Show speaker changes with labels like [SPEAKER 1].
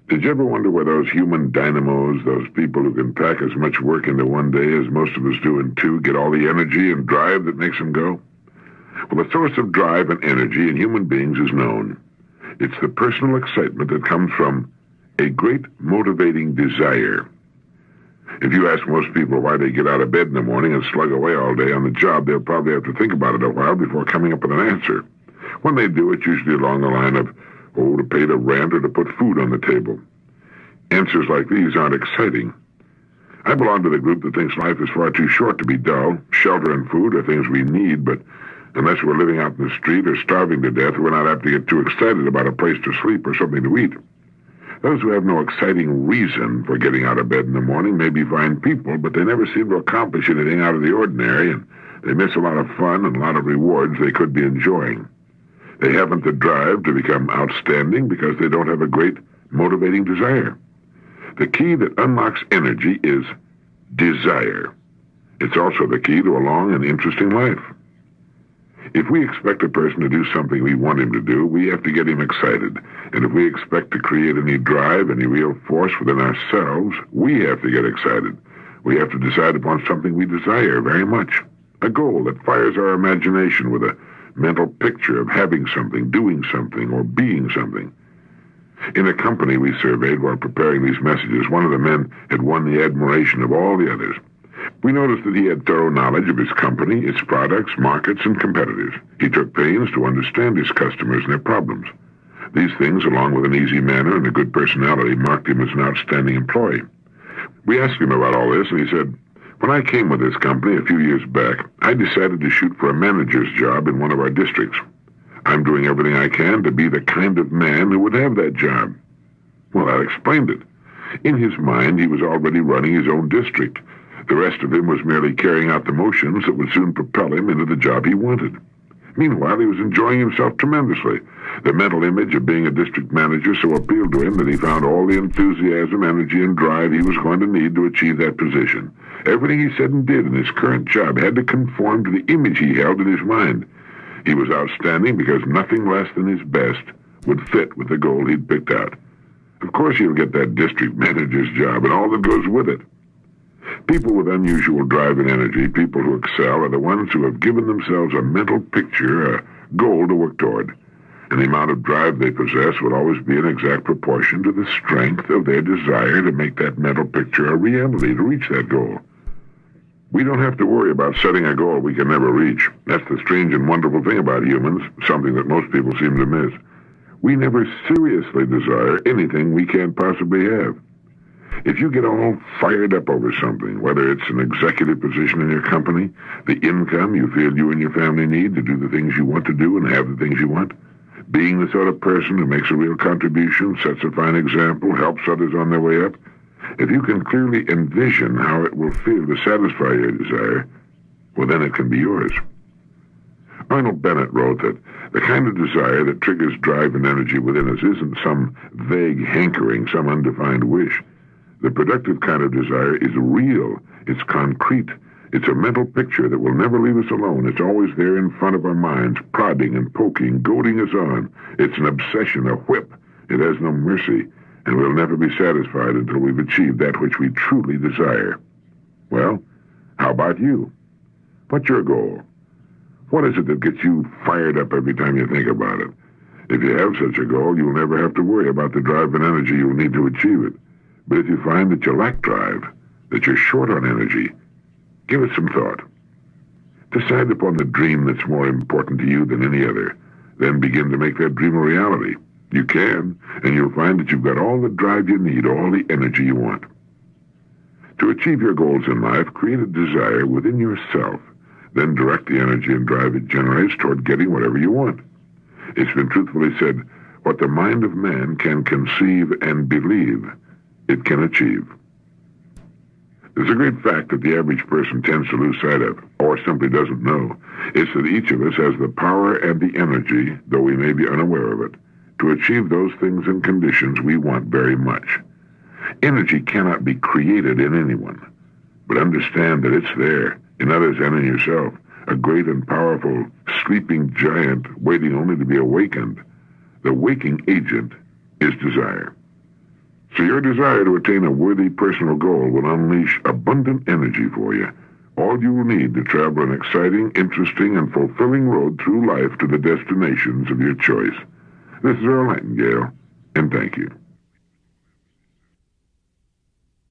[SPEAKER 1] Did you ever wonder where those human dynamos, those people who can pack as much work into one day as most of us do in two, get all the energy and drive that makes them go? Well, the source of drive and energy in human beings is known. It's the personal excitement that comes from a great motivating desire. If you ask most people why they get out of bed in the morning and slug away all day on the job, they'll probably have to think about it a while before coming up with an answer. When they do, it's usually along the line of, to pay the rent or to put food on the table. Answers like these aren't exciting. I belong to the group that thinks life is far too short to be dull. Shelter and food are things we need, but unless we're living out in the street or starving to death, we're not apt to get too excited about a place to sleep or something to eat. Those who have no exciting reason for getting out of bed in the morning may be fine people, but they never seem to accomplish anything out of the ordinary, and they miss a lot of fun and a lot of rewards they could be enjoying. They haven't the drive to become outstanding because they don't have a great motivating desire. The key that unlocks energy is desire. It's also the key to a long and interesting life. If we expect a person to do something we want him to do, we have to get him excited. And if we expect to create any drive, any real force within ourselves, we have to get excited. We have to decide upon something we desire very much. A goal that fires our imagination with a mental picture of having something, doing something, or being something. In a company we surveyed while preparing these messages, one of the men had won the admiration of all the others. We noticed that he had thorough knowledge of his company, its products, markets, and competitors. He took pains to understand his customers and their problems. These things, along with an easy manner and a good personality, marked him as an outstanding employee. We asked him about all this, and he said, "When I came with this company a few years back, I decided to shoot for a manager's job in one of our districts. I'm doing everything I can to be the kind of man who would have that job." Well, that explained it. In his mind, he was already running his own district. The rest of him was merely carrying out the motions that would soon propel him into the job he wanted. Meanwhile, he was enjoying himself tremendously. The mental image of being a district manager so appealed to him that he found all the enthusiasm, energy, and drive he was going to need to achieve that position. Everything he said and did in his current job had to conform to the image he held in his mind. He was outstanding because nothing less than his best would fit with the goal he'd picked out. Of course he'll get that district manager's job and all that goes with it. People with unusual drive and energy, people who excel, are the ones who have given themselves a mental picture, a goal to work toward. And the amount of drive they possess will always be in exact proportion to the strength of their desire to make that mental picture a reality, to reach that goal. We don't have to worry about setting a goal we can never reach. That's the strange and wonderful thing about humans, something that most people seem to miss. We never seriously desire anything we can't possibly have. If you get all fired up over something, whether it's an executive position in your company, the income you feel you and your family need to do the things you want to do and have the things you want, being the sort of person who makes a real contribution, sets a fine example, helps others on their way up, if you can clearly envision how it will feel to satisfy your desire, well, then it can be yours. Arnold Bennett wrote that the kind of desire that triggers drive and energy within us isn't some vague hankering, some undefined wish. The productive kind of desire is real. It's concrete. It's a mental picture that will never leave us alone. It's always there in front of our minds, prodding and poking, goading us on. It's an obsession, a whip. It has no mercy, and we'll never be satisfied until we've achieved that which we truly desire. Well, how about you? What's your goal? What is it that gets you fired up every time you think about it? If you have such a goal, you'll never have to worry about the drive and energy you'll need to achieve it. But if you find that you lack drive, that you're short on energy, give it some thought. Decide upon the dream that's more important to you than any other. Then begin to make that dream a reality. You can, and you'll find that you've got all the drive you need, all the energy you want. To achieve your goals in life, create a desire within yourself. Then direct the energy and drive it generates toward getting whatever you want. It's been truthfully said, what the mind of man can conceive and believe, it can achieve. There's a great fact that the average person tends to lose sight of, or simply doesn't know. It's that each of us has the power and the energy, though we may be unaware of it, to achieve those things and conditions we want very much. Energy cannot be created in anyone, but understand that it's there, in others and in yourself, a great and powerful sleeping giant waiting only to be awakened. The waking agent is desire. So your desire to attain a worthy personal goal will unleash abundant energy for you. All you will need to travel an exciting, interesting, and fulfilling road through life to the destinations of your choice. This is Earl Nightingale, and thank you.